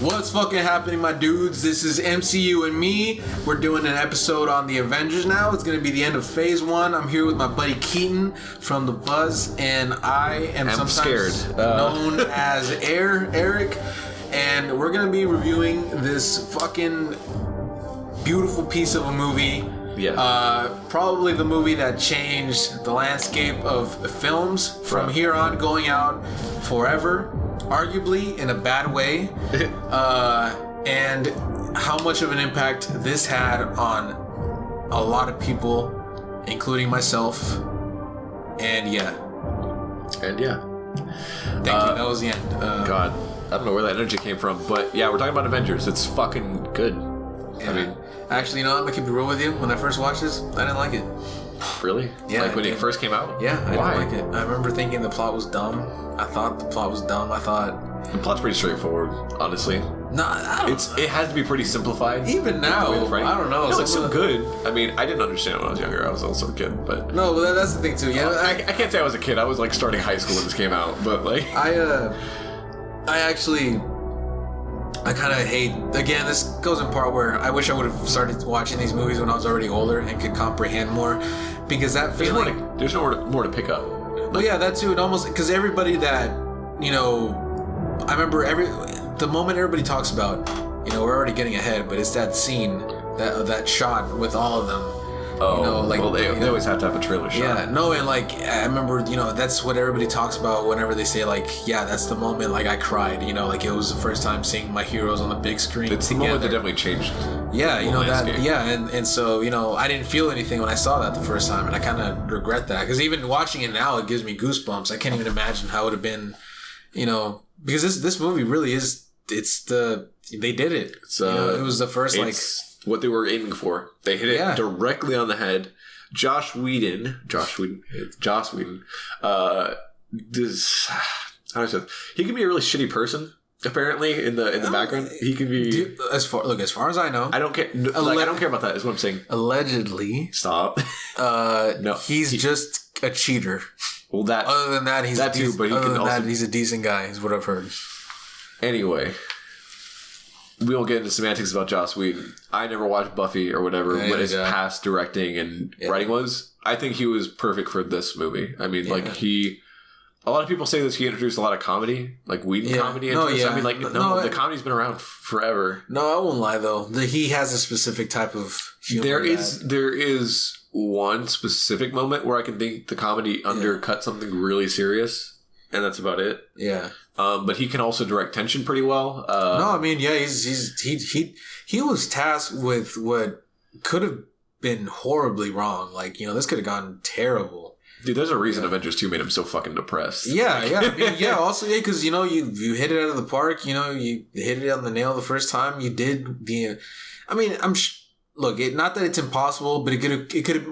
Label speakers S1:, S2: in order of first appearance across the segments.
S1: What's fucking happening, my dudes? This is MCU and me. We're doing an episode on the Avengers now. It's going to be the end of Phase 1. I'm here with my buddy Keaton from The Buzz, and I am sometimes known as Erick. And we're going to be reviewing this fucking beautiful piece of a movie.
S2: Yeah.
S1: Probably the movie that changed the landscape of films from here on going out forever. Arguably in a bad way, and how much of an impact this had on a lot of people, including myself. And yeah.
S2: Thank you.
S1: That was the end.
S2: God, I don't know where that energy came from, but yeah, we're talking about Avengers. It's fucking good.
S1: Yeah.
S2: I mean,
S1: actually, you know, I'm gonna keep it real with you. When I first watched this, I didn't like it.
S2: Really?
S1: Yeah.
S2: Like when it first came out?
S1: Yeah, I
S2: Why?
S1: didn't like it. I remember thinking the plot was dumb. I thought the plot was dumb. I thought
S2: the plot's pretty straightforward, honestly. It has to be pretty simplified.
S1: Even now,
S2: right?
S1: I don't know.
S2: No, it's still good. I mean, I didn't understand when I was younger. I was also a kid, but
S1: no, but that's the thing too. Yeah,
S2: I can't say I was a kid. I was like starting high school when this came out, but like
S1: I kind of hate. Again, this goes in part where I wish I would have started watching these movies when I was already older and could comprehend more, because that feeling.
S2: There's more to pick up.
S1: Well, yeah, that too. It almost because everybody that I remember the moment everybody talks about, we're already getting ahead, but it's that scene, that shot with all of them.
S2: Oh, well, they always have to have a trailer shot.
S1: Yeah, no, and like I remember, that's what everybody talks about whenever they say like, yeah, that's the moment. Like I cried, like it was the first time seeing my heroes on the big screen.
S2: It's the moment that definitely changed.
S1: Yeah, and so I didn't feel anything when I saw that the first time, and I kind of regret that because even watching it now, it gives me goosebumps. I can't even imagine how it would have been, because this movie really is. They did it. It was the first
S2: what they were aiming for. They hit it directly on the head. Joss Whedon. He can be a really shitty person. Apparently, in the background, he can be.
S1: As far as I know,
S2: I don't care. I don't care about that. Is what I'm saying.
S1: Allegedly,
S2: stop.
S1: No, he's just a cheater.
S2: Well, that.
S1: Other than that, he's
S2: that too. But he can also.
S1: He's a decent guy. Is what I've heard.
S2: Anyway. We won't get into semantics about Joss Whedon. I never watched Buffy or whatever what his past directing and writing was. I think he was perfect for this movie. I mean, a lot of people say that he introduced a lot of comedy, like Whedon comedy into this. I mean, the comedy's been around forever.
S1: No, I won't lie though. He has a specific type of humor.
S2: There is one specific moment where I can think the comedy undercut something really serious, and that's about it.
S1: Yeah.
S2: But he can also direct tension pretty well.
S1: No, I mean, yeah, he was tasked with what could have been horribly wrong. Like, this could have gone terrible.
S2: Dude, there's a reason Avengers 2 made him so fucking depressed.
S1: Yeah, I mean, also, because, you hit it out of the park, you hit it on the nail the first time. You did I mean, look, not that it's impossible, but it could have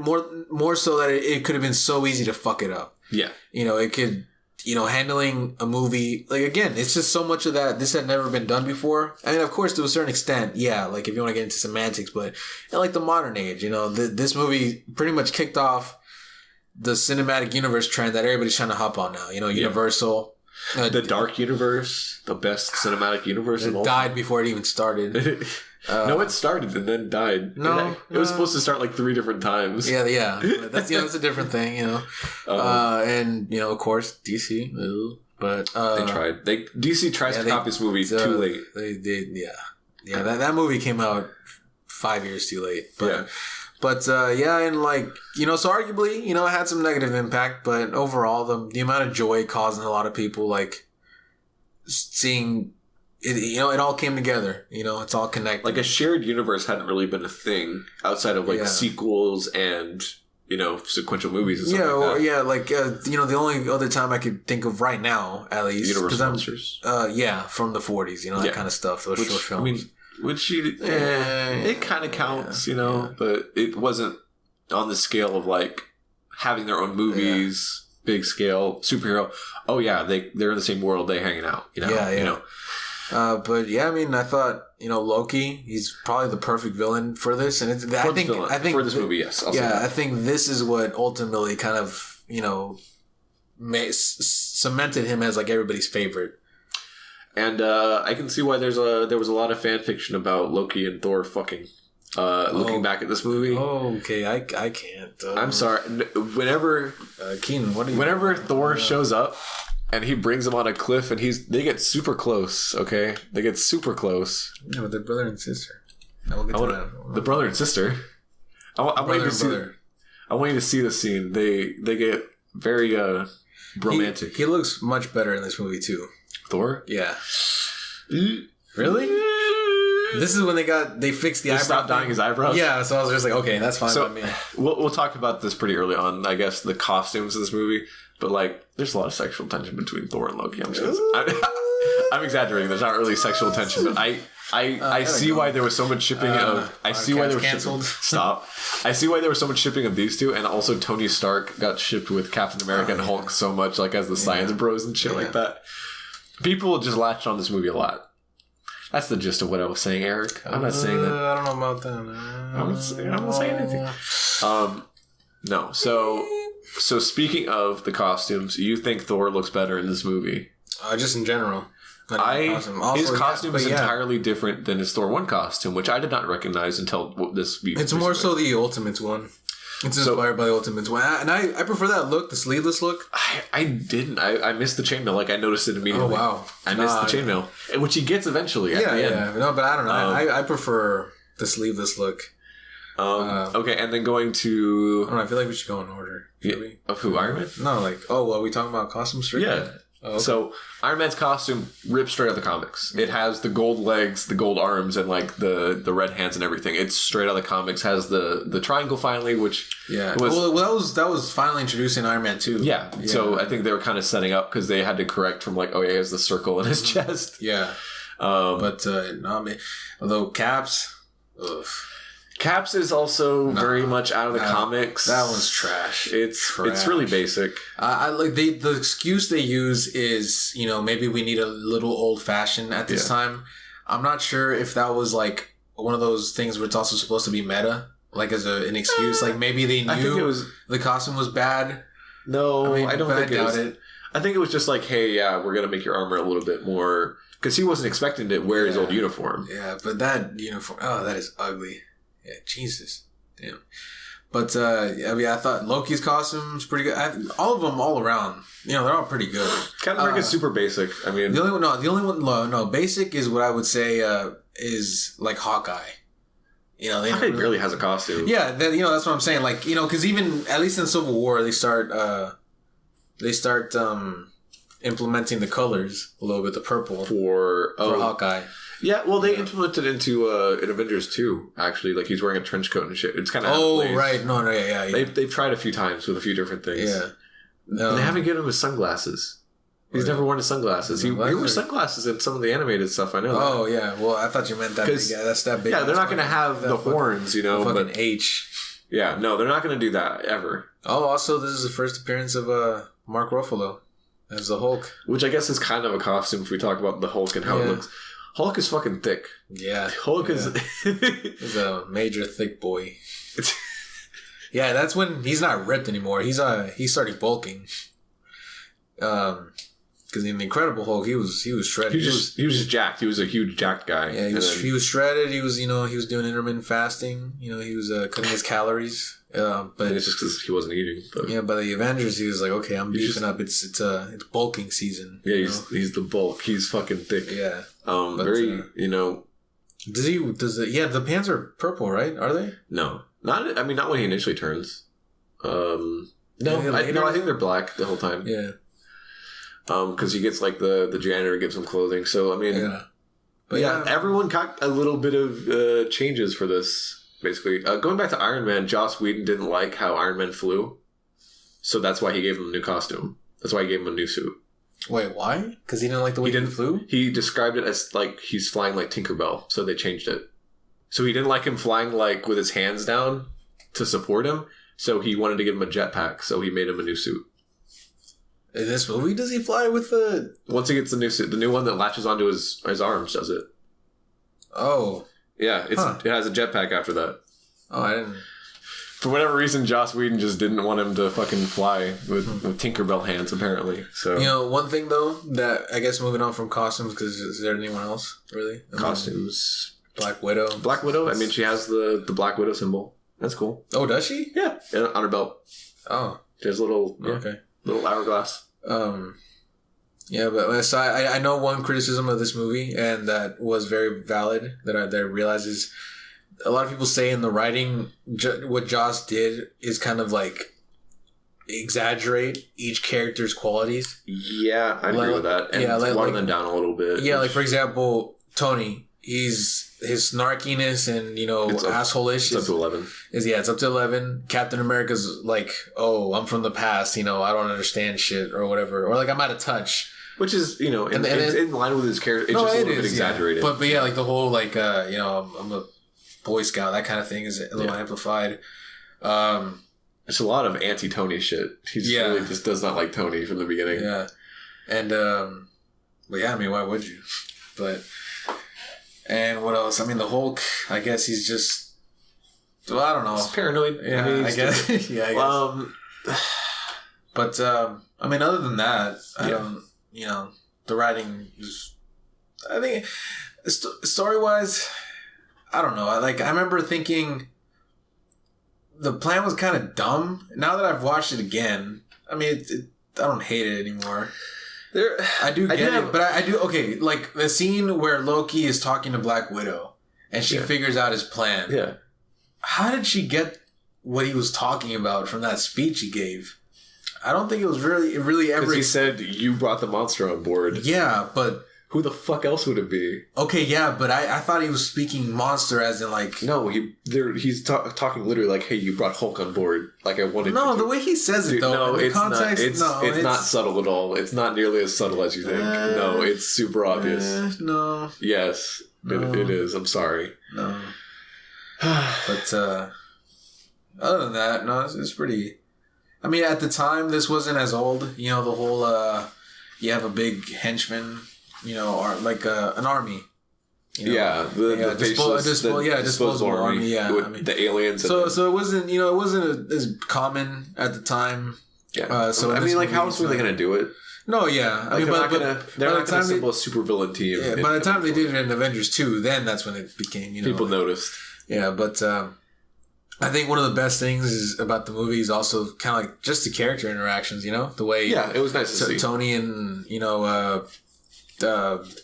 S1: more so that it could have been so easy to fuck it up.
S2: Yeah.
S1: It could... handling a movie, like, again, it's just so much of that. This had never been done before. I mean, of course, to a certain extent, like, if you want to get into semantics, but in, like, the modern age, this movie pretty much kicked off the cinematic universe trend that everybody's trying to hop on now. Universal.
S2: The Dark Universe, the best cinematic universe of all.
S1: It died before it even started.
S2: No, it started and then died. It was supposed to start like 3 different times.
S1: Yeah. That's that's a different thing, and of course DC, but
S2: they tried. DC tries to copy this movie too late.
S1: They did, yeah. That movie came out 5 years too late. But and like so arguably it had some negative impact, but overall the amount of joy causing a lot of people, like seeing. It all came together. It's all connected.
S2: Like a shared universe hadn't really been a thing outside of sequels and sequential movies and stuff like that.
S1: The only other time I could think of right now, at least,
S2: Universal Monsters.
S1: From the 40s, that kind of stuff. Those short films.
S2: I mean, it kind of counts, but it wasn't on the scale of like having their own movies, big scale superhero. Oh yeah, they're in the same world. They hanging out.
S1: But I mean, I thought Loki. He's probably the perfect villain for this, and I think
S2: for this movie, yes.
S1: I think this is what ultimately kind of cemented him as like everybody's favorite.
S2: And I can see why there was a lot of fan fiction about Loki and Thor fucking. Looking back at this movie.
S1: Oh, okay. I can't.
S2: I'm sorry. Whenever
S1: Keenan, what are you?
S2: Whenever Thor shows up and he brings him on a cliff and they get super close. Okay, they get super close.
S1: Yeah, but they're brother and sister. We'll get to that.
S2: The brother and sister. I want you to see the scene. They get very romantic.
S1: He looks much better in this movie too.
S2: Thor?
S1: Yeah. Really? This is when they fixed the eyebrow.
S2: Stopped dyeing his eyebrows?
S1: Yeah, so I was just like, okay, that's fine by me.
S2: We'll talk about this pretty early on, I guess, the costumes of this movie. But, like, there's a lot of sexual tension between Thor and Loki. I'm exaggerating. There's not really sexual tension, but I see why there was so much shipping of... I see why there was canceled. Stop. I see why there was so much shipping of these two, and also Tony Stark got shipped with Captain America and Hulk so much, like, as the science bros and shit like that. People just latched on this movie a lot. That's the gist of what I was saying, Eric. I'm not saying that.
S1: I don't know about that.
S2: I'm not saying anything. No. So speaking of the costumes, you think Thor looks better in this movie?
S1: Just in general.
S2: His costume is entirely different than his Thor 1 costume, which I did not recognize until this week.
S1: It's more so the Ultimates one. It's inspired by the Ultimates one. And I prefer that look, the sleeveless look.
S2: I didn't. I missed the chainmail. Like, I noticed it immediately.
S1: Oh, wow.
S2: I missed the chainmail, which he gets eventually at the end. Yeah.
S1: No, but I don't know. I prefer the sleeveless look.
S2: Okay, and then going to...
S1: I don't know. I feel like we should go in order. Should we?
S2: Of who? Iron Man?
S1: No, are we talking about costumes straight?
S2: Yeah. Oh, okay. So Iron Man's costume ripped straight out of the comics. It has the gold legs, the gold arms, and like the red hands and everything. It's straight out of the comics. Has the triangle finally, which
S1: was that was finally introduced in Iron Man 2.
S2: Yeah. So I think they were kind of setting up because they had to correct from like, oh yeah, he has the circle in his chest.
S1: Yeah. Although Caps. Ugh.
S2: Caps is also very much out of the comics.
S1: That one's trash.
S2: It's really basic.
S1: I like the excuse they use is, maybe we need a little old fashioned at this time. I'm not sure if that was like one of those things where it's also supposed to be meta, like as an excuse. Like maybe they knew the costume was bad.
S2: No, I don't think it. I think it was just like, hey, we're gonna make your armor a little bit more, because he wasn't expecting to wear his old uniform.
S1: Yeah, but that uniform, that is ugly. Yeah, Jesus. Damn. But, I thought Loki's costume's pretty good. All of them all around, they're all pretty good.
S2: Captain America's super basic. I mean...
S1: The only one, basic is what I would say, is like Hawkeye.
S2: Hawkeye barely has a costume.
S1: Yeah, that's what I'm saying. Like, because even, at least in Civil War, they start implementing the colors a little bit, the purple. For Hawkeye.
S2: Yeah, well, they implemented into in Avengers 2, actually. Like, he's wearing a trench coat and shit. It's kind of
S1: right. No, yeah.
S2: They've tried a few times with a few different things.
S1: Yeah.
S2: But they haven't given him his sunglasses. He's never worn his sunglasses. He wears sunglasses in some of the animated stuff, I know.
S1: Oh, yeah. Well, I thought you meant that big guy. That's that big.
S2: Yeah, they're not going to have the horns,
S1: Fucking H.
S2: Yeah, no, they're not going to do that, ever.
S1: Oh, also, this is the first appearance of Mark Ruffalo as the Hulk.
S2: Which I guess is kind of a costume if we talk about the Hulk and how it looks. Hulk is fucking thick.
S1: Yeah.
S2: Hulk is...
S1: He's a major thick boy. Yeah, that's when he's not ripped anymore. He started bulking. Because in the Incredible Hulk, he was shredded.
S2: He was just jacked. He was a huge jacked guy.
S1: Yeah, he was shredded. He was he was doing intermittent fasting. He was cutting his calories. But
S2: it's just because he wasn't eating. But.
S1: Yeah, by the Avengers, he was like, okay, I'm beefing up. It's bulking season.
S2: Yeah, he's the bulk. He's fucking thick.
S1: Yeah. The pants are purple, right? Are they?
S2: No, not when he initially turns. I think they're black the whole time.
S1: Yeah.
S2: Because he gets like the janitor gives him clothing. So I mean, but everyone got a little bit of changes for this. Basically, going back to Iron Man, Joss Whedon didn't like how Iron Man flew, so that's why he gave him a new costume. That's why he gave him a new suit.
S1: Wait, why? Because he didn't like the way he flew?
S2: He described it as like he's flying like Tinkerbell, so they changed it. So he didn't like him flying like with his hands down to support him, so he wanted to give him a jetpack, so he made him a new suit.
S1: In this movie, does he fly with the...
S2: Once he gets the new suit, the new one that latches onto his arms does it.
S1: Oh.
S2: Yeah, it has a jetpack after that.
S1: Oh, I didn't...
S2: For whatever reason, Joss Whedon just didn't want him to fucking fly with Tinkerbell hands, apparently. So
S1: one thing though that I guess moving on from costumes, because is there anyone else really?
S2: Costumes.
S1: Black Widow.
S2: Black Widow. I mean, she has the Black Widow symbol. That's cool.
S1: Oh, does she?
S2: Yeah, on her belt.
S1: Oh,
S2: there's a little little hourglass.
S1: Yeah, but so I know one criticism of this movie, and that was very valid, that I realize is a lot of people say in the writing, what Joss did is kind of like exaggerate each character's qualities.
S2: Yeah, I agree with that. And water them down a little bit. Yeah,
S1: like for example, Tony, his snarkiness and, asshole-ish.
S2: It's up to 11.
S1: It's up to 11. Captain America's like, oh, I'm from the past, I don't understand shit or whatever. Or like, I'm out of touch.
S2: Which is, in line with his character. It's just a little bit exaggerated.
S1: But yeah, like the whole, like, I'm a Boy Scout, that kind of thing is a little amplified.
S2: It's a lot of anti-Tony shit. He really just does not like Tony from the beginning.
S1: Yeah. And, but yeah, I mean, why would you? But, and what else? I mean, the Hulk, I guess he's just, well, I don't know.
S2: He's paranoid.
S1: Yeah, I guess. I guess. But, I mean, other than that, I don't, the writing is, I think, story-wise, I don't know. I remember thinking the plan was kind of dumb. Now that I've watched it again, I mean, I don't hate it anymore. I do get it, but I do. Okay, like the scene where Loki is talking to Black Widow and she figures out his plan.
S2: Yeah.
S1: How did she get what he was talking about from that speech he gave? I don't think it was really ever.
S2: Because he said you brought the monster on board.
S1: Yeah, but
S2: who the fuck else would it be?
S1: Okay, yeah, but I thought he was speaking monster as in like...
S2: No, he's talking literally like, hey, you brought Hulk on board. Like I wanted
S1: No, the way he says it though.
S2: No, it's context, not. It's not subtle at all. It's not nearly as subtle as you think. No, it's super obvious.
S1: No.
S2: Yes, no. It is. I'm sorry.
S1: No. But other than that, no, it's pretty... I mean, at the time, this wasn't as old. The whole... you have a big henchman... or like an army.
S2: The
S1: disposable army. Yeah,
S2: with the aliens.
S1: So it wasn't as common at the time.
S2: Yeah. So I mean, like, how else were they gonna do it?
S1: No, yeah. I mean,
S2: they're not gonna assemble a super villain team.
S1: Yeah, by the time they did it in Avengers 2, then that's when it became
S2: people noticed.
S1: Yeah, but I think one of the best things about the movie is also kind of like just the character interactions. The way
S2: it was nice to see
S1: Tony and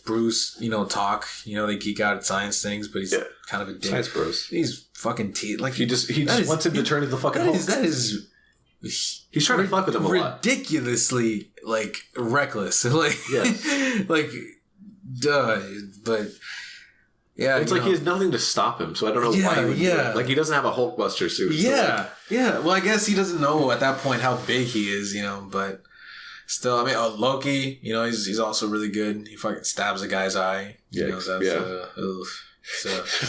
S1: Bruce, talk. They geek out at science things, but he's kind of a dick.
S2: Science bros.
S1: He's fucking like
S2: he just wants him to turn into the fucking Hulk.
S1: That is.
S2: He's trying to fuck with him a lot.
S1: Ridiculously reckless, duh. But yeah,
S2: it's like he has nothing to stop him. So I don't know why he would do it. Like he doesn't have a Hulkbuster suit.
S1: Yeah, yeah. Well, I guess he doesn't know at that point how big he is. But. Still, I mean, Loki, he's also really good. He fucking stabs a guy's eye.
S2: Yeah, I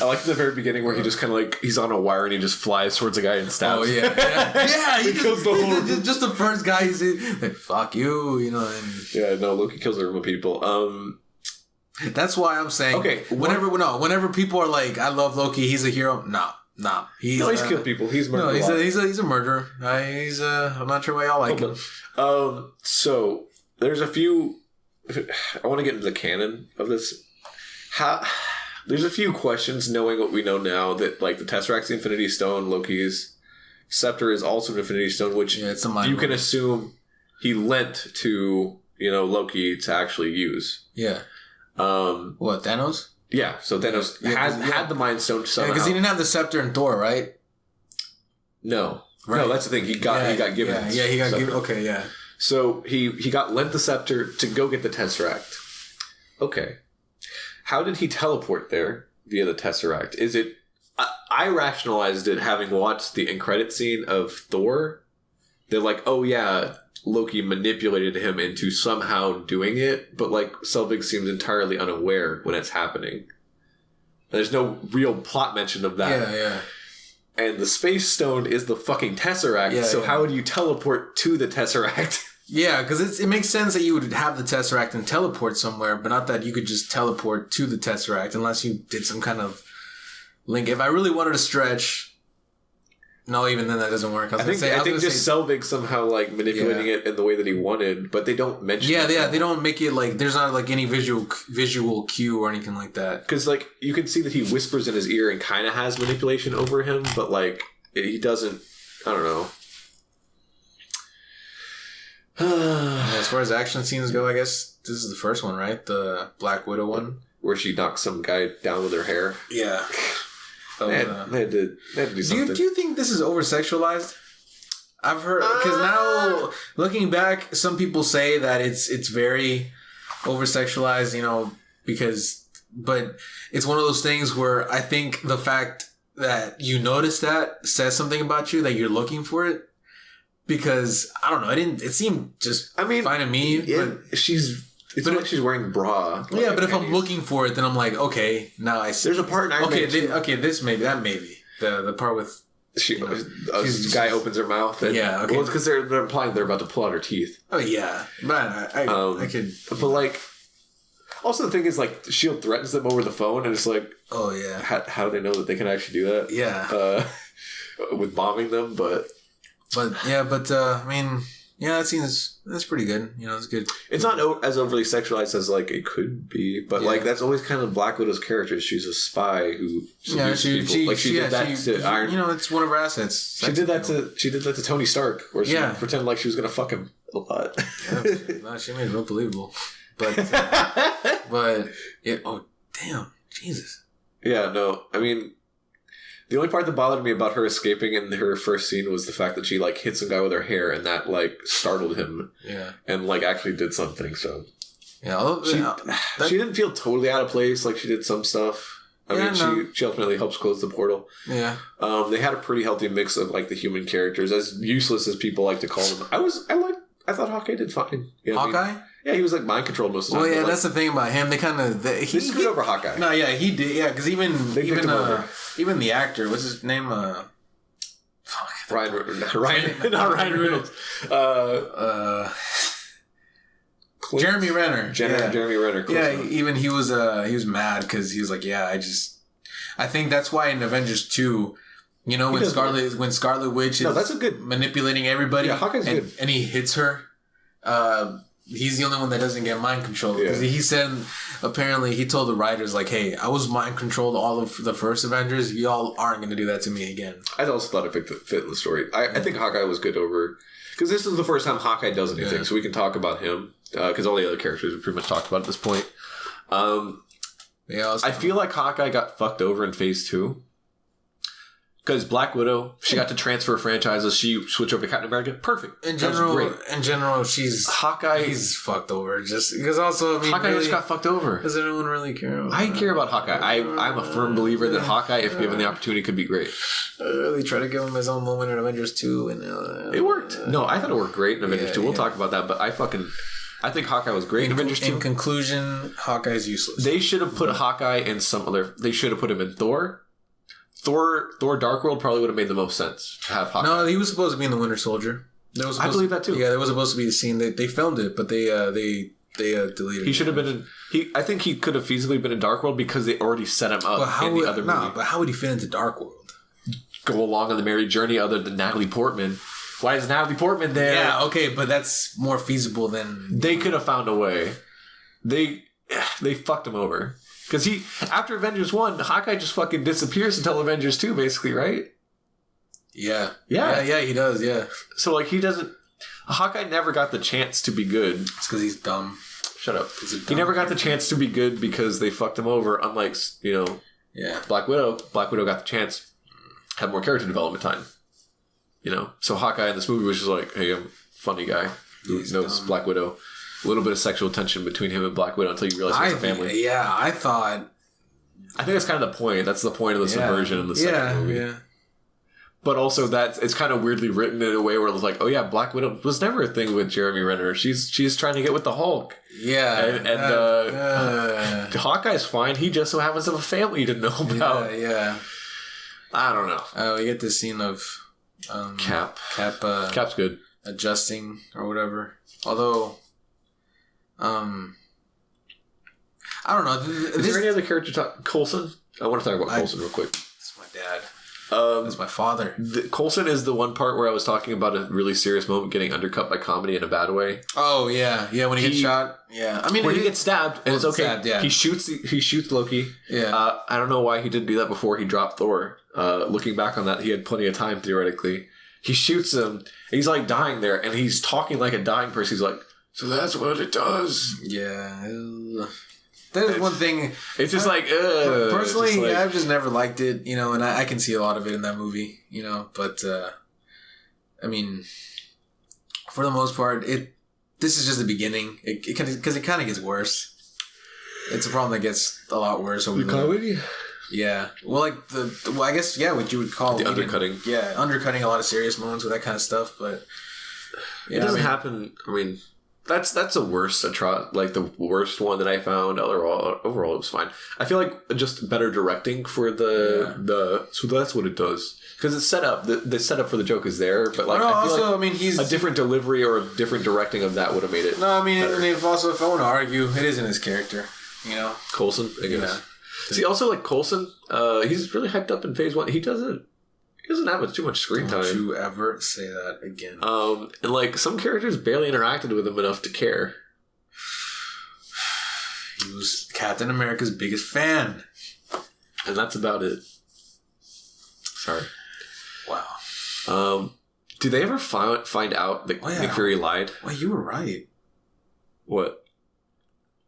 S2: like the very beginning where he just kind of he's on a wire and he just flies towards a guy and stabs.
S1: Oh, yeah. Yeah, he kills just the first guy he's in. Like, fuck you, And,
S2: yeah, no, Loki kills a room of people.
S1: That's why I'm saying, whenever people are like, I love Loki, he's a hero. Nah. He's
S2: killed people. He's murdered.
S1: No, he's a murderer. I'm not sure why y'all like him.
S2: So there's a few. I want to get into the canon of this. There's a few questions, knowing what we know now, that the Tesseract's the Infinity Stone, Loki's scepter is also an Infinity Stone, which you can assume he lent to Loki to actually use.
S1: Yeah. What, Thanos?
S2: Yeah, so Thanos had the Mind Stone somehow.
S1: Because he didn't have the scepter in Thor, right?
S2: No. Right. No, that's the thing. He got given.
S1: Yeah, he got given. Okay, yeah.
S2: So he got lent the scepter to go get the Tesseract. Okay. How did he teleport there via the Tesseract? Is it... I rationalized it having watched the end credit scene of Thor. They're like, oh yeah... Loki manipulated him into somehow doing it, but Selvig seems entirely unaware when it's happening. There's no real plot mention of that.
S1: Yeah.
S2: And the Space Stone is the fucking Tesseract, so how would you teleport to the Tesseract?
S1: Yeah, because it makes sense that you would have the Tesseract and teleport somewhere, but not that you could just teleport to the Tesseract unless you did some kind of link. If I really wanted to stretch... No, even then that doesn't work.
S2: I think just Selvig somehow like manipulating it in the way that he wanted, but they don't mention.
S1: They don't make it like there's not like any visual cue or anything like that.
S2: Because like you can see that he whispers in his ear and kind of has manipulation over him, but like he doesn't. I don't know.
S1: As far as action scenes go, I guess this is the first one, right? The Black Widow one,
S2: where she knocks some guy down with her hair.
S1: Yeah.
S2: They had to do something.
S1: Do you think this is over sexualized? I've heard because now looking back, some people say that it's very over sexualized. But it's one of those things where I think the fact that you notice that says something about you that you're looking for it. Because I don't know, it seemed just fine to me.
S2: Yeah,
S1: but
S2: it's not like she's wearing a bra.
S1: Yeah, but if I'm looking for it, then I'm like, okay, now I see.
S2: There's a part in Iron Man 2.
S1: This maybe the part with
S2: a guy opens her mouth. And,
S1: yeah, okay.
S2: Well, it's because they're implying they're about to pull out her teeth.
S1: Oh yeah, but I could.
S2: But like, also the thing is like, Shield threatens them over the phone, and it's like,
S1: oh yeah,
S2: how do they know that they can actually do that?
S1: Yeah,
S2: with bombing them, but.
S1: I mean, that seems that's pretty good. It's good.
S2: It's not as overly sexualized as like it could be, but like that's always kind of Black Widow's character. She's a spy who seduces people. She did that to Iron.
S1: It's one of her assets.
S2: She did that to Tony Stark, where she pretended like she was gonna fuck him a lot.
S1: She made it real believable. But oh damn, Jesus.
S2: Yeah, no, I mean. The only part that bothered me about her escaping in her first scene was the fact that she like hit some guy with her hair, and that like startled him.
S1: Yeah,
S2: and like actually did something. So
S1: yeah,
S2: she didn't feel totally out of place. Like she did some stuff. She ultimately helps close the portal.
S1: Yeah.
S2: They had a pretty healthy mix of like the human characters, as useless as people like to call them. I thought Hawkeye did fine.
S1: Hawkeye.
S2: Yeah, he was like mind controlled most of the time.
S1: Well, yeah, that's the thing about him. They kind of
S2: he screwed over Hawkeye.
S1: No, yeah, he did. Yeah, because even the actor, what's his name?
S2: Ryan Reynolds.
S1: Jeremy Renner.
S2: Jeremy Renner.
S1: Yeah, even he was mad because he was like, I think that's why in Avengers 2. When Scarlet Witch is
S2: that's a good
S1: manipulating everybody.
S2: Yeah, Hawkeye's good.
S1: And he hits her. He's the only one that doesn't get mind controlled. Because he said, apparently, he told the writers, like, hey, I was mind controlled all of the first Avengers. Y'all aren't going to do that to me again.
S2: I also thought it fit in the story. I think Hawkeye was good over... Because this is the first time Hawkeye does anything, so we can talk about him. Because all the other characters we pretty much talked about at this point. I feel like Hawkeye got fucked over in Phase 2. Because Black Widow, she got to transfer franchises. She switched over to Captain America. Perfect.
S1: In general, she's
S2: Hawkeye.
S1: He's fucked over. Just because also,
S2: Hawkeye just got fucked over.
S1: Does anyone really care about
S2: I care about Hawkeye. I'm a firm believer that Hawkeye, if given the opportunity, could be great.
S1: I really try to give him his own moment in Avengers 2. And
S2: it worked. No, I thought it worked great in Avengers 2. We'll talk about that, but I think Hawkeye was great in Avengers 2.
S1: In conclusion, Hawkeye's useless.
S2: They should have put Hawkeye in some other... They should have put him in Thor. Thor Dark World probably would have made the most sense to have Hawkeye.
S1: No, he was supposed to be in the Winter Soldier.
S2: I believe that too.
S1: Yeah, there was supposed to be the scene. They filmed it, but they deleted it.
S2: He should have been in... I think he could have feasibly been in Dark World because they already set him up in the other movie.
S1: But how would he fit into Dark World?
S2: Go along on the merry journey other than Natalie Portman. Why is Natalie Portman there?
S1: Yeah, okay, but that's more feasible than...
S2: They could have found a way. They fucked him over. Because after Avengers 1, Hawkeye just fucking disappears until Avengers 2, basically, right?
S1: Yeah.
S2: Yeah,
S1: he does, yeah.
S2: So, like, he doesn't... Hawkeye never got the chance to be good.
S1: It's because he's dumb.
S2: Shut up. He never got the chance to be good because they fucked him over, unlike, Black Widow. Black Widow got the chance, had more character development time. So Hawkeye in this movie was just like, hey, I'm a funny guy who knows Black Widow. A little bit of sexual tension between him and Black Widow until you realize it's a family.
S1: Yeah, I think
S2: that's kind of the point. That's the point of the subversion in the second movie. Yeah. But also it's kind of weirdly written in a way where it's like, oh yeah, Black Widow was never a thing with Jeremy Renner. She's trying to get with the Hulk.
S1: Yeah.
S2: And Hawkeye's fine. He just so happens to have a family to know about.
S1: Yeah.
S2: I don't know.
S1: We get this scene of
S2: Cap. Cap's good.
S1: Adjusting or whatever. Although... I don't know.
S2: Is there any other character Coulson? I want to talk about Coulson real quick.
S1: It's my dad. That's my father.
S2: Coulson is the one part where I was talking about a really serious moment getting undercut by comedy in a bad way.
S1: Oh yeah, yeah. When he gets shot, yeah. I mean,
S2: when he gets stabbed, and it's okay. Stabbed, yeah. He shoots Loki.
S1: Yeah.
S2: I don't know why he didn't do that before he dropped Thor. Looking back on that, he had plenty of time theoretically. He shoots him. And he's like dying there, and he's talking like a dying person. He's like, "So that's what it does."
S1: Yeah. There's one thing.
S2: It's just
S1: personally,
S2: just
S1: I've just never liked it, and I can see a lot of it in that movie, but I mean, for the most part, this is just the beginning. Because it kind of gets worse. It's a problem that gets a lot worse over
S2: the comedy.
S1: Yeah, well, like I guess what you would call
S2: the undercutting.
S1: Undercutting a lot of serious moments with that kind of stuff, but
S2: it doesn't happen. I mean. That's the worst the worst one that I found. Overall, it was fine. I feel like just better directing for so that's what it does, because it's set up. The setup for the joke is there, but he's a different delivery or a different directing of that would have made it.
S1: No, I mean, better. If I want to argue, it isn't his character.
S2: Coulson, I guess. Yeah. See, also like Coulson, he's really hyped up in Phase 1. He doesn't have too much screen time.
S1: Don't you ever say that again.
S2: And like some characters barely interacted with him enough to care.
S1: He was Captain America's biggest fan.
S2: And that's about it. Sorry.
S1: Wow.
S2: Did they ever find out that Nick Fury lied?
S1: Well, you were right.
S2: What?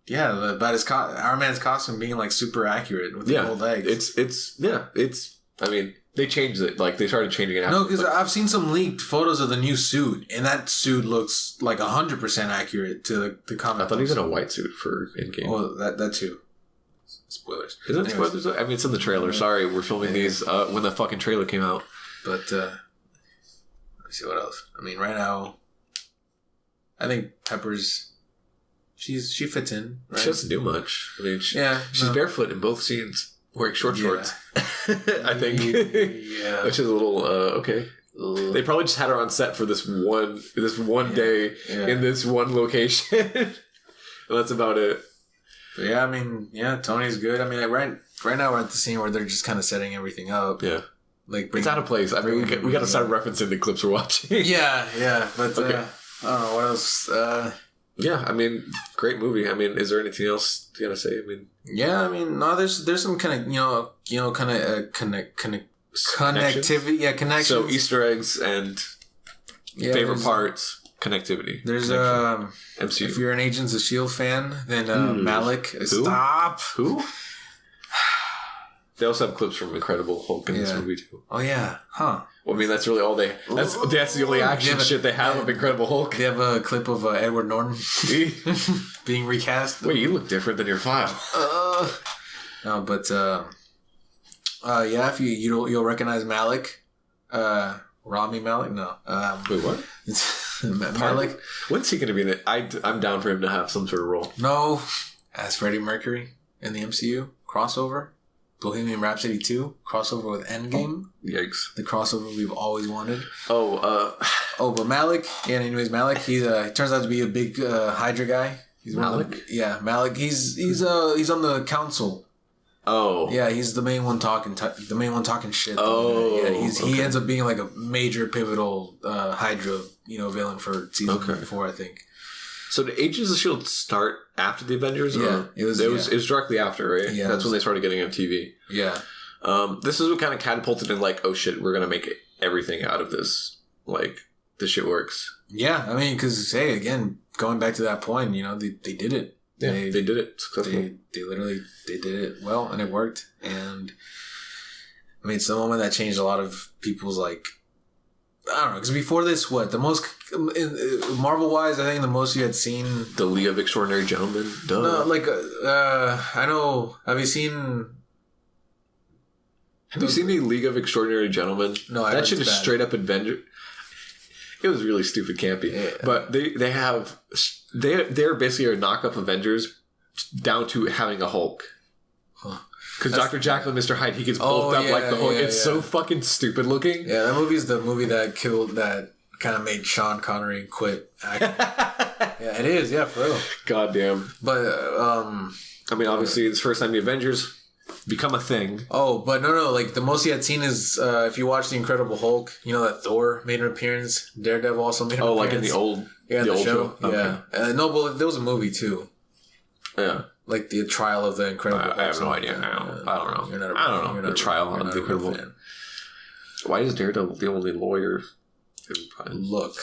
S1: Yeah, about his Iron Man's costume being like super accurate with the gold eggs.
S2: I mean, they changed it. Like, they started changing it.
S1: No, because I've seen some leaked photos of the new suit, and that suit looks like 100% accurate to the comic.
S2: I thought he was in a white suit for Endgame.
S1: Well, that too. Spoilers.
S2: Is it spoilers? I mean, it's in the trailer. Sorry, we're filming these when the fucking trailer came out.
S1: But, let me see what else. I mean, right now, I think Pepper's... She fits in, right?
S2: She doesn't do much. I mean, she's barefoot in both scenes. Wearing shorts. I think.
S1: Yeah.
S2: Which is a little, okay. They probably just had her on set for this one day in this one location. And that's about it.
S1: But yeah, I mean, Tony's good. I mean, like right now we're at the scene where they're just kind of setting everything up.
S2: Yeah.
S1: Like
S2: it's out of place. I mean, we got to start referencing the clips we're watching.
S1: Yeah. But, okay. I don't know, what else?
S2: Yeah, I mean, great movie. I mean, is there anything else you gotta say? I mean,
S1: yeah, I mean, no, there's some kind of kind of connectivity. Yeah, connections.
S2: So Easter eggs and favorite parts, connectivity.
S1: There's
S2: MCU.
S1: If you're an Agents of S.H.I.E.L.D. fan, then Malik.
S2: Who?
S1: Stop.
S2: Who? They also have clips from Incredible Hulk in this movie too.
S1: Oh yeah, huh?
S2: Well, I mean, that's really all they. That's the only action shit they have of Incredible Hulk.
S1: They have a clip of Edward Norton being recast.
S2: Wait, you look different than your file.
S1: No, but if you'll recognize Malik, Rami Malek. No,
S2: wait, what?
S1: Malik.
S2: When's he going to be in it? I'm down for him to have some sort of role.
S1: No, as Freddie Mercury in the MCU crossover. Bohemian Rhapsody 2 crossover with Endgame.
S2: Yikes!
S1: The crossover we've always wanted.
S2: But
S1: Malik. Yeah. Anyways, Malik. He turns out to be a big Hydra guy. He's
S2: Malik.
S1: Malik. He's on the council.
S2: Oh.
S1: Yeah, he's the main one talking. The main one talking shit.
S2: Oh.
S1: Yeah. He ends up being like a major pivotal Hydra villain for season 4, I think.
S2: So did Agents of S.H.I.E.L.D. start after the Avengers?
S1: Yeah.
S2: It was directly after, right?
S1: Yeah.
S2: That's when they started getting on TV.
S1: Yeah.
S2: This is what kind of catapulted in like, oh shit, we're going to make everything out of this. Like, this shit works.
S1: Yeah. I mean, because, hey, again, going back to that point, they did it.
S2: Yeah, they did it successfully.
S1: They did it well, and it worked. And, I mean, it's the moment that changed a lot of people's, like, I don't know, because before this, the most Marvel-wise, I think the most you had seen...
S2: The League of Extraordinary Gentlemen? Duh.
S1: No, like, I know, have you seen...
S2: Have you seen the League of Extraordinary Gentlemen?
S1: No, I
S2: That shit is straight up Avenger. It was really stupid campy. Yeah. But they're basically a knock-up Avengers down to having a Hulk.
S1: Huh.
S2: Because Dr. Jekyll and Mr. Hyde, he gets bulked up like the Hulk. It's so fucking stupid looking.
S1: Yeah, that movie's the movie that kind of made Sean Connery quit acting. Yeah, it is. Yeah, for real.
S2: Goddamn.
S1: But,
S2: I mean, obviously, it's the first time the Avengers become a thing.
S1: Oh, but no. Like the most he had seen is if you watch the Incredible Hulk, you know that Thor made an appearance. Daredevil also made an appearance.
S2: Like in the old
S1: show.
S2: Okay.
S1: Yeah. No, but there was a movie too.
S2: Yeah.
S1: Like the trial of the Incredible Hulk.
S2: I have no idea. I don't know. The trial of the Incredible Hulk. Why is Daredevil the only lawyer?
S1: Look.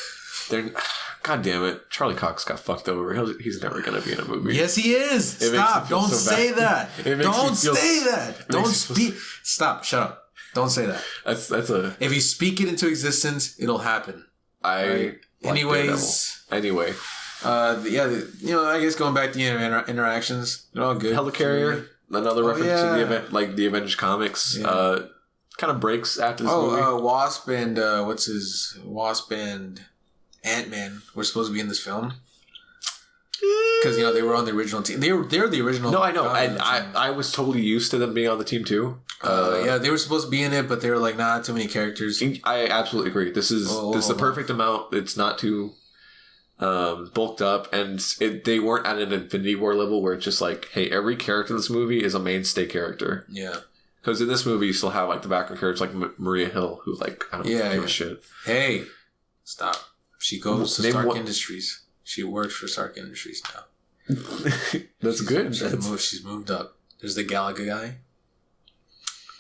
S2: God damn it. Charlie Cox got fucked over. He's never going to be in a movie.
S1: Yes, he is. Stop. Don't say that. Don't say that. Don't speak. Stop. Shut up. Don't say that.
S2: That's a...
S1: If you speak it into existence, it'll happen. Anyways.
S2: Anyway.
S1: I guess going back to the interactions, they're all good.
S2: Helicarrier, another reference to the event, like the Avengers comics. Yeah. Kind of breaks after this movie.
S1: Wasp and Wasp and Ant-Man were supposed to be in this film because they were on the original team. They're the original.
S2: No, I know. I was totally used to them being on the team too.
S1: They were supposed to be in it, but they were like, nah, too many characters.
S2: I absolutely agree. This is the perfect amount. It's not too bulked up, and they weren't at an Infinity War level where it's just like, hey, every character in this movie is a mainstay character.
S1: Yeah.
S2: Because in this movie, you still have like the background characters like Maria Hill, who like I don't give a shit.
S1: Hey, stop. She goes to Stark Industries. She works for Stark Industries now.
S2: That's good.
S1: She's moved up. There's the Galaga guy.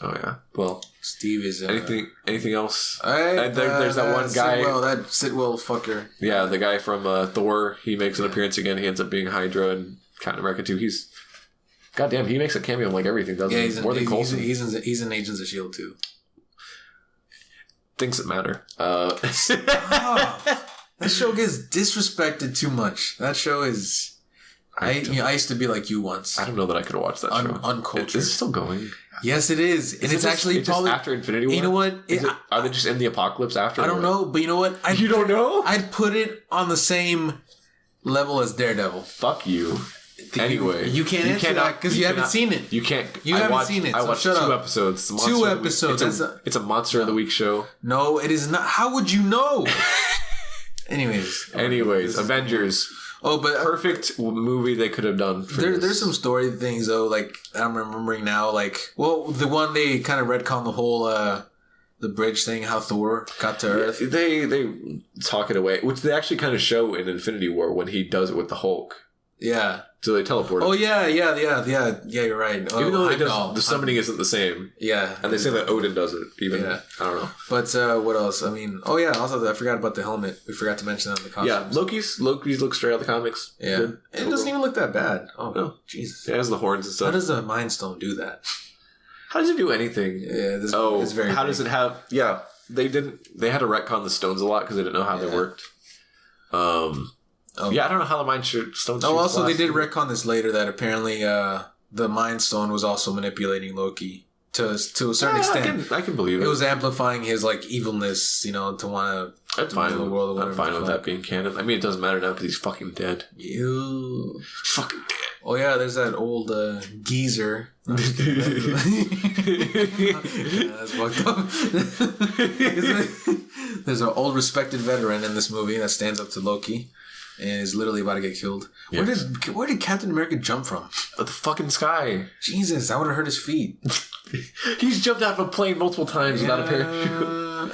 S2: Oh yeah. Well,
S1: Steve is
S2: anything else? There's that one guy.
S1: That Sitwell fucker.
S2: Yeah, the guy from Thor. He makes an appearance again. He ends up being Hydra and Captain America too. He's goddamn. He makes a cameo in like everything, doesn't he? More than Coulson.
S1: He's in Agents of S.H.I.E.L.D. too.
S2: Things that matter.
S1: That show gets disrespected too much. That show is. I used to be like you once.
S2: I don't know that I could watch that show.
S1: Uncultured.
S2: Is it still going?
S1: Yes, it is. And it's actually probably
S2: after Infinity War.
S1: You know what?
S2: Are they just in the apocalypse after?
S1: I don't know, but you know what?
S2: You don't know?
S1: I'd put it on the same level as Daredevil.
S2: Fuck you. Anyway,
S1: you can't answer that because you haven't seen it.
S2: You can't.
S1: You haven't seen it.
S2: I watched 2 episodes.
S1: Two episodes.
S2: It's a Monster of the Week show.
S1: No, it is not. How would you know? Anyways,
S2: Avengers.
S1: Oh, but
S2: perfect movie they could have done.
S1: There's some story things though. Like I'm remembering now. Like, the one they kind of retcon the whole the bridge thing, how Thor got to Earth.
S2: They talk it away, which they actually kind of show in Infinity War when he does it with the Hulk.
S1: Yeah.
S2: So they teleport.
S1: Oh yeah. You're right.
S2: Even though the summoning isn't the same.
S1: Yeah.
S2: And they say that Odin does it. Even I don't know.
S1: But what else? I mean, also I forgot about the helmet. We forgot to mention that in the costumes.
S2: Yeah, Loki's looks straight out of the comics.
S1: Yeah. Good. It doesn't even look that bad. Oh no, Jesus.
S2: It has the horns and stuff.
S1: How does the Mind Stone do that?
S2: How does it do anything?
S1: Yeah. It's very.
S2: How does it have? Yeah, they didn't. They had to retcon the stones a lot because they didn't know how they worked. Yeah, I don't know how the Mind Stone.
S1: Also they did retcon this later that apparently the Mind Stone was also manipulating Loki to a certain extent.
S2: I can believe it.
S1: It was amplifying his like evilness, to want to.
S2: I'm fine with that being canon. I mean, it doesn't matter now because he's fucking dead.
S1: You
S2: fucking dead.
S1: Oh yeah, there's that old geezer. That's fucked up. There's an old respected veteran in this movie that stands up to Loki. And is literally about to get killed. Yes. Where did Captain America jump from?
S2: The fucking sky.
S1: Jesus, that would have hurt his feet.
S2: He's jumped out of a plane multiple times without a parachute.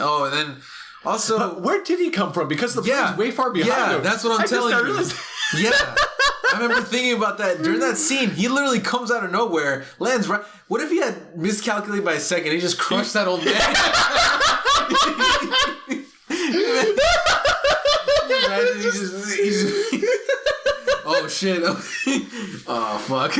S1: Oh, and then also,
S2: where did he come from? Because the plane's way far behind him.
S1: That's what I'm telling you. Yeah, I remember thinking about that during that scene. He literally comes out of nowhere, lands right. What if he had miscalculated by a second? He just crushed that old man. Oh shit! Oh fuck!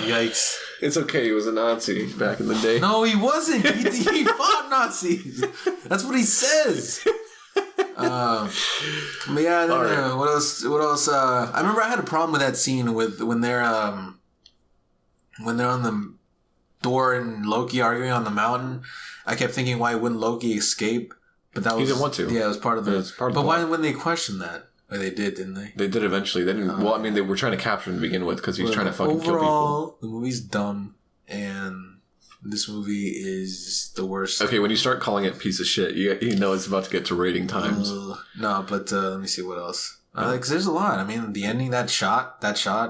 S1: Yikes!
S2: It's okay. He was a Nazi back in the day.
S1: No, he wasn't. He fought Nazis. That's what he says. But yeah, right. What else? I remember I had a problem with that scene when they're on the Thor and Loki arguing on the mountain. I kept thinking, why wouldn't Loki escape? But that was,
S2: he didn't want to.
S1: Yeah, it was part of the. But why wouldn't they question that? Or they did, didn't they?
S2: They did eventually. They didn't. Well, I mean, they were trying to capture him to begin with because he was trying to fucking kill people.
S1: Overall, the movie's dumb, and this movie is the worst.
S2: Okay, when you start calling it piece of shit, you know it's about to get to rating times.
S1: No, but let me see what else. Because there's a lot. I mean, the ending, that shot,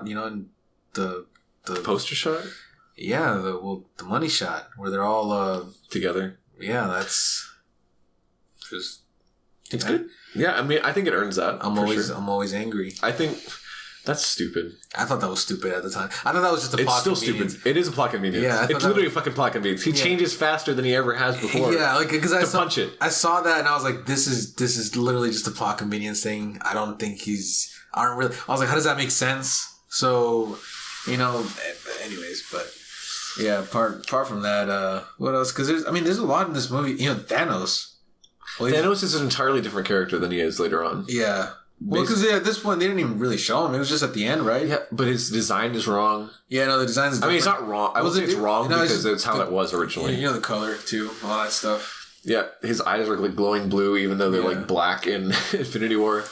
S1: you know, and the
S2: poster shot.
S1: Yeah, the money shot where they're all
S2: together.
S1: Yeah, that's just.
S2: It's good. Yeah, I mean, I think it earns that.
S1: I'm always angry.
S2: I think that's stupid.
S1: I thought that was stupid at the time. I thought that was just a plot
S2: convenience. It's still stupid. It is a plot convenience. Yeah, it's literally a fucking plot convenience. He changes faster than he ever has before.
S1: Yeah, like because
S2: punch it.
S1: I saw that and I was like, this is literally just a plot convenience thing. I don't think I was like, how does that make sense? So, you know, anyways, but. Yeah, apart from that, what else? Because there's a lot in this movie. You know, Thanos.
S2: Well, Thanos is an entirely different character than he is later on.
S1: Yeah. Well, because at this point, they didn't even really show him. It was just at the end, right?
S2: Yeah, but his design is wrong.
S1: Yeah, no, the design is different.
S2: I mean, it's not wrong. I would say it's wrong because it's how it was originally.
S1: You know, the color, too. All that stuff.
S2: Yeah, his eyes are like glowing blue, even though they're like black in Infinity War.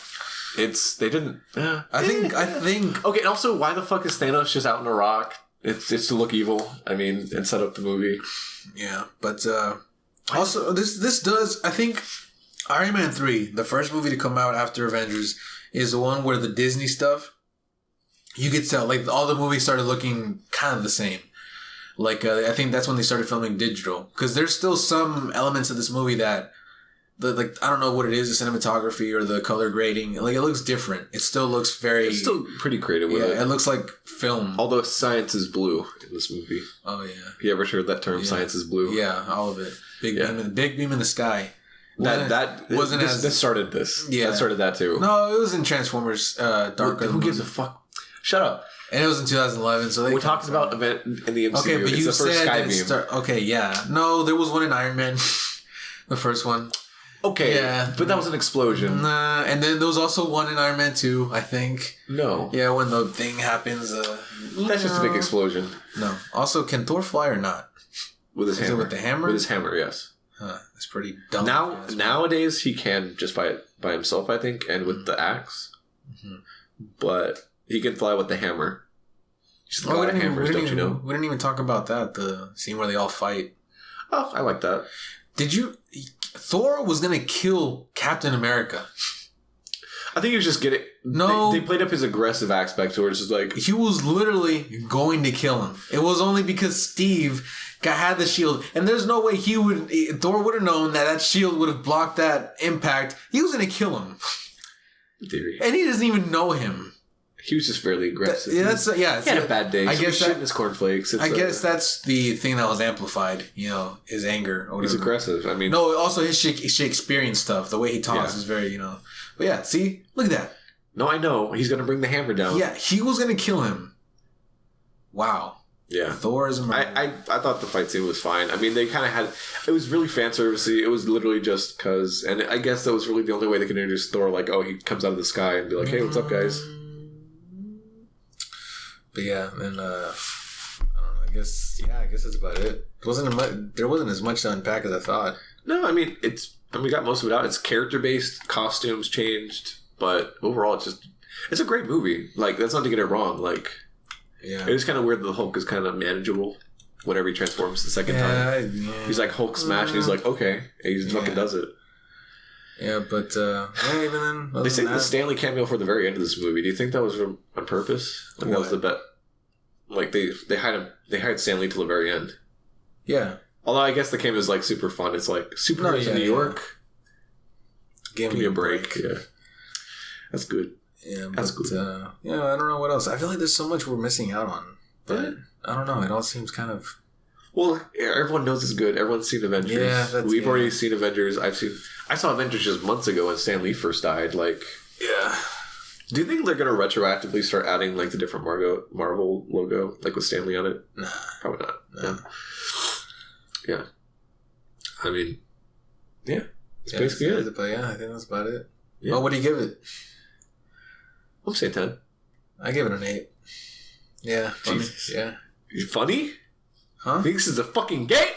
S2: They didn't... I think... Okay, and also, why the fuck is Thanos just out in a rock? It's to look evil. I mean, and set up the movie.
S1: Yeah, but also this does. I think Iron Man 3, the first movie to come out after Avengers, is the one where the Disney stuff. You could tell, like all the movies started looking kind of the same. Like I think that's when they started filming digital, because there's still some elements of this movie that. I don't know what it is, the cinematography or the color grading. Like, it looks different. It still looks
S2: It's still pretty creative with it.
S1: Yeah, it looks like film.
S2: Although science is blue in this movie.
S1: Oh, yeah.
S2: You ever heard that term, science is blue?
S1: Yeah, all of it. Big beam in the sky.
S2: This started this. Yeah. That started that, too.
S1: No, it was in Transformers Dark.
S2: Who gives a fuck? Shut up.
S1: And it was in 2011, so
S2: we're talking about event in the MCU.
S1: Okay, but
S2: it's
S1: you
S2: the first
S1: said...
S2: Skybeam.
S1: Okay, yeah. No, there was one in Iron Man. The first one.
S2: Okay, yeah, but that was an explosion.
S1: Nah, and then there was also one in Iron Man 2, I think.
S2: No.
S1: Yeah, when the thing happens.
S2: That's just a big explosion.
S1: No. Also, can Thor fly or not?
S2: With his hammer.
S1: With the hammer?
S2: With his hammer, yes.
S1: Huh, that's pretty dumb.
S2: Nowadays, he can just by himself, I think, and with the axe. Mm-hmm. But he can fly with the hammer. Just a lot of hammers, don't you know?
S1: We didn't even talk about that, the scene where they all fight.
S2: Oh, I like that.
S1: Thor was gonna kill Captain America.
S2: I think he was just getting... No. They played up his aggressive aspect towards just like...
S1: He was literally going to kill him. It was only because Steve had the shield. And there's no way Thor would have known that shield would have blocked that impact. He was gonna kill him.
S2: In theory.
S1: And he doesn't even know him.
S2: He was just fairly aggressive.
S1: He had
S2: a bad day. I guess shitting his cornflakes.
S1: I guess that's the thing that was amplified. You know, his anger.
S2: He's aggressive. I mean,
S1: no. Also, his Shakespearean stuff. The way he talks is very, you know. But yeah, see, look at that.
S2: No, I know he's gonna bring the hammer down.
S1: Yeah, he was gonna kill him. Wow.
S2: Yeah.
S1: Thor is a murderer.
S2: I thought the fight scene was fine. I mean, they kind of had... It was really fan servicey. It was literally just because... And I guess that was really the only way they could introduce Thor. Like, oh, he comes out of the sky and be like, hey, what's up, guys?
S1: But yeah, and I don't know. I guess that's about it. There wasn't as much to unpack as I thought.
S2: No, I mean we got most of it out. It's character based, costumes changed, but overall it's a great movie. Like, that's not to get it wrong. Like, it was kind of weird that the Hulk is kind of manageable whenever he transforms the second time. Yeah. He's like Hulk smash, and he's like, okay, and he just fucking does it.
S1: Yeah, but even then,
S2: they saved the Stanley cameo for the very end of this movie. Do you think that was on purpose? Like, that was the bet. Like, they hired Stanley till the very end.
S1: Yeah.
S2: Although I guess the cameo is like super fun. It's like superheroes in New York. Give me a break. Yeah, that's good.
S1: Yeah, that's good. I don't know what else. I feel like there's so much we're missing out on, but I don't know. It all seems kind of.
S2: Well, everyone knows it's good. Everyone's seen Avengers. Yeah, we've already seen Avengers. I saw Avengers just months ago when Stan Lee first died. Like,
S1: yeah.
S2: Do you think they're going to retroactively start adding like the different Marvel logo, like with Stan Lee on it?
S1: Nah,
S2: probably not. Nah. Yeah. I mean, yeah, it's basically it.
S1: But yeah, I think that's about it.
S2: Yeah.
S1: Well, what do you give it?
S2: I'll say 10.
S1: I give it an 8. Yeah, funny.
S2: Jesus.
S1: Yeah,
S2: funny.
S1: Huh?
S2: This is a fucking game.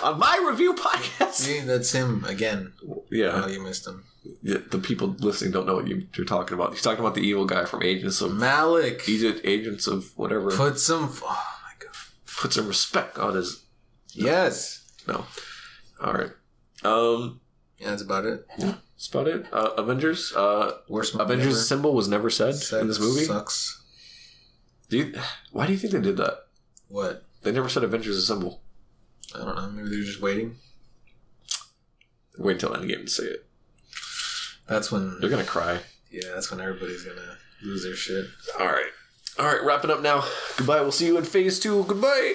S2: On my review podcast.
S1: See, that's him again.
S2: Yeah.
S1: Oh, you missed him.
S2: Yeah, the people listening don't know what you're talking about. He's talking about the evil guy from Agents of...
S1: Malik.
S2: Agents of whatever.
S1: Put some... Oh, my God.
S2: Put some respect on his...
S1: Yes.
S2: No. All right.
S1: Yeah, that's about it.
S2: Yeah, that's about it. Avengers.
S1: Worst movie
S2: Avengers
S1: ever.
S2: symbol was never said in this movie.
S1: Sucks.
S2: Why do you think they did that?
S1: What?
S2: They never said Avengers symbol.
S1: I don't know. Maybe they're just waiting.
S2: Wait until Endgame to say it.
S1: That's when
S2: they're gonna cry.
S1: Yeah, that's when everybody's gonna lose their shit.
S2: All right, wrapping up now. Goodbye. We'll see you in phase 2. Goodbye.